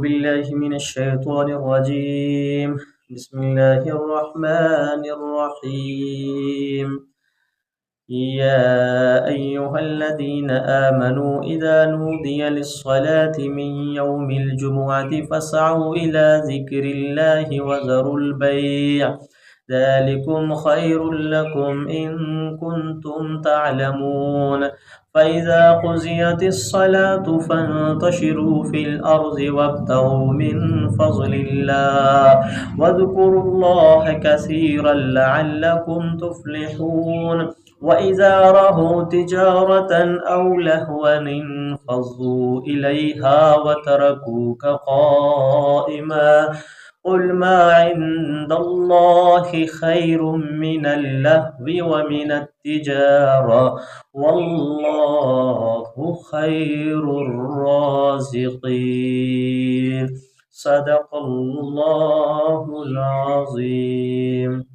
بالله من الشيطان الرجيم. بسم الله الرحمن الرحيم. يا أيها الذين آمنوا إذا نودي للصلاة من يوم الجمعة فاسعوا إلى ذكر الله وذروا البيع ذلكم خير لكم إن كنتم تعلمون. فإذا قضيت الصلاة فانتشروا في الأرض وابتغوا من فضل الله واذكروا الله كثيرا لعلكم تفلحون. وإذا رأوا تجارة أو لهوا انفضوا إليها وتركوك قائما. قل ما عند الله خير من اللهو ومن التجارة والله خير الرازقين. صدق الله العظيم.